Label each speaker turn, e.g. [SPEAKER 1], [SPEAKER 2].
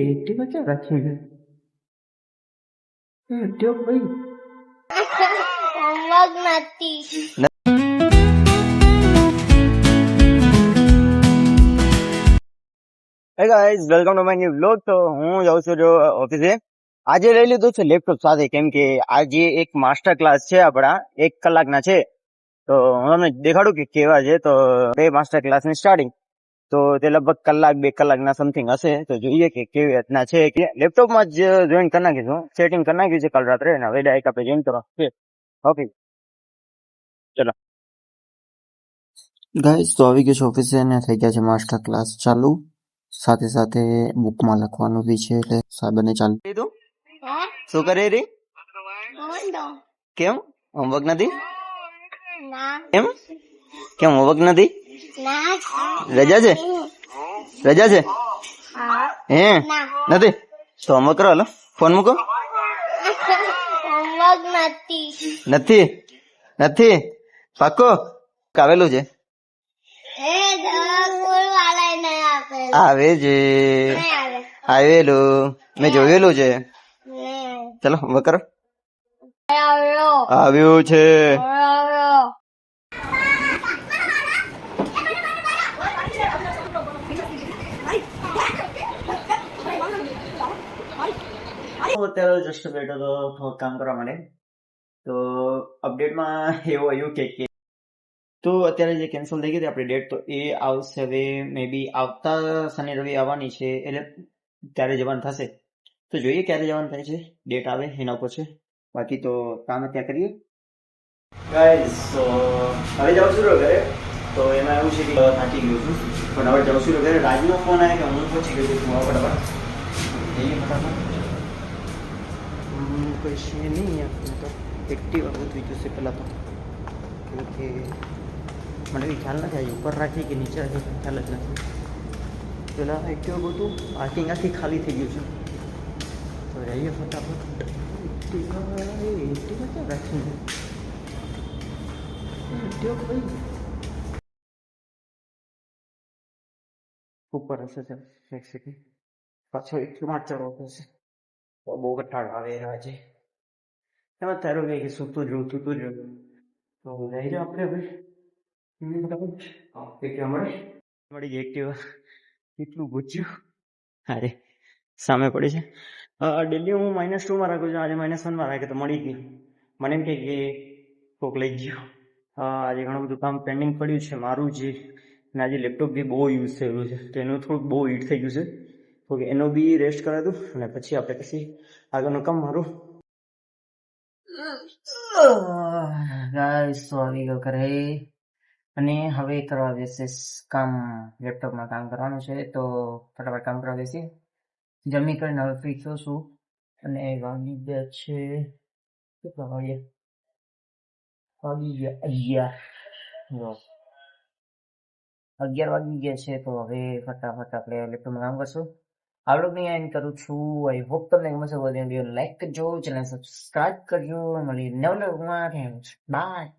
[SPEAKER 1] Activa क्या रखी है एक्टिवा भाई
[SPEAKER 2] હોમવર્ક નથી.
[SPEAKER 3] Hey guys welcome to my new vlog. તો હું જાઉં છું જો ઓફિસે. આજે લઈ લીધું છે લેપટોપ સાથે, કેમ કે આજે એક માસ્ટર ક્લાસ છે આપણા 1 કલાકના છે. તો હું તમને દેખાડું કે કેવા છે. તો બે માસ્ટર ક્લાસની સ્ટાર્ટિંગ તો તે લગભગ 1-2 કલાકના સમથિંગ હશે. તો જોઈએ કે કેવી રીતના છે. કે લેપટોપમાં જ જોઈન કરી નાખીશું, સેટિંગ કરી નાખ્યું છે કાલ રાત્રે, અને હવે ડાયરેક્ટ આપણે જોઈન કરવા ઓકે ચલો ગાઈઝ. તો આવી ગયો છે ઓફિસે અને થઈ ગયા છે માસ્ટર ક્લાસ ચાલુ. સાથે સાથે બુકમાં લખવાનું બી છે, એટલે સાહેબને ચાલુ કીધું.
[SPEAKER 2] હે?
[SPEAKER 3] શું કરે રે?
[SPEAKER 2] બોલો.
[SPEAKER 3] કેમ હોમવર્ક નથી?
[SPEAKER 2] ના.
[SPEAKER 3] એમ કેમ હોમવર્ક નથી?
[SPEAKER 2] ના.
[SPEAKER 3] રજા છે? રજા છે?
[SPEAKER 2] હા.
[SPEAKER 3] હે
[SPEAKER 2] ના.
[SPEAKER 3] નથી તો હોમવર્ક કરો. હાલો ફોન મૂકો.
[SPEAKER 2] હોમવર્ક નથી.
[SPEAKER 3] નથી નથી પાક્કો આવેલું છે?
[SPEAKER 2] એ સ્કૂલ વાળા નહીં આપેલું.
[SPEAKER 3] આવે છે,
[SPEAKER 2] નહીં આવે.
[SPEAKER 3] આવેલું મેં જોયેલું છે.
[SPEAKER 2] નહીં.
[SPEAKER 3] ચલો હોમવર્ક કરો.
[SPEAKER 2] આવ્યો.
[SPEAKER 3] આવ્યું છે.
[SPEAKER 2] આવ્યો.
[SPEAKER 3] અત્યારે જસ્ટ બેઠો તો થોડું કામ કરવા માટે. તો અપડેટમાં એવું આવ્યું કે તો અત્યારે જે કેન્સલ થઈ ગઈ હતી આપણી ડેટ, તો એ આવશે હવે મે બી આવતા શનિ રવિ આવવાની છે, એટલે ત્યારે જવાનું થશે. તો જોઈએ ક્યારે જવાનું થાય છે, ડેટ આવે એના ઉપર છે. બાકી તો કામ ત્યાં કરીએ ગાઈઝ. તો હવે જાઉં છું ઘરે. તો એમાં એવું છે કે થાકી ગયો છું, પણ હવે જાઉં છું ઘરે. રાજનો ફોન આવ્યો કે હું પહોંચી ગયો છું ફટાફટ જઈએ ફટાફટ. કોઈ છે નહીં આપણે તો એક્ટિવા ગોતવી જોશે પહેલાં તો, કે મને બી ખ્યાલ નથી આવી ઉપર રાખી કે નીચે રાખી ખ્યાલ જ નથી. પેલા એક્ટિવા ગોતું, પાર્કિંગ આખી ખાલી થઈ ગયું છે. તો જઈએ ફટાફટ. એક્ટિવા ક્યાં રાખી એક્ટિવા ભાઈ ઉપર હશે. ચાલ એક સેકન્ડ, પાછો એટલું માં ચડવો પડશે. બહુ કંટાળો આવે આજે. એમાં તારું કહે કે સૂતું જ રહું. તો જઈ જાઓ આપણે હવે મળી ગઈ એક્ટિવા. કેટલું ગુચ્યું. અરે સામે પડી છે. ડેલી હું -2 રાખું છું, આજે -1 રાખે તો મળી ગઈ. મને એમ કે કોક લઈ ગયો. આજે ઘણું બધું કામ પેન્ડિંગ પડ્યું છે મારું જે, અને આજે લેપટોપ બી બહુ યુઝ થયેલું છે, તો એનું થોડુંક બહુ હીટ થઈ ગયું છે. તો એનો બી રેસ્ટ કરાવી દઉં, અને પછી આપણે પછી આગળનું કામ મારું. ગાઈસ તો આવી ગયો ઘરે, અને હવે કરવા બેસે કામ. લેપટોપમાં કામ કરવાનું છે, તો ફટાફટ કામ કરવા બેસી. જમી કરીને હવે ફ્રી થયો છું, અને વાગી ગયા છે કેટલા વાગ્યા? વાગી ગયા 11 વાગી ગયા છે. તો હવે ફટાફટ આપણે લેપટોપમાં કામ કરશું. આ વ્લોગની એન્ડ કરું છું. આઈ હોપ તમને ગમે છે. વિડીયો લાઈક કરજો, ચેનલ સબસ્ક્રાઇબ કરજો. મળી નવા વ્લોગમાં. બાય.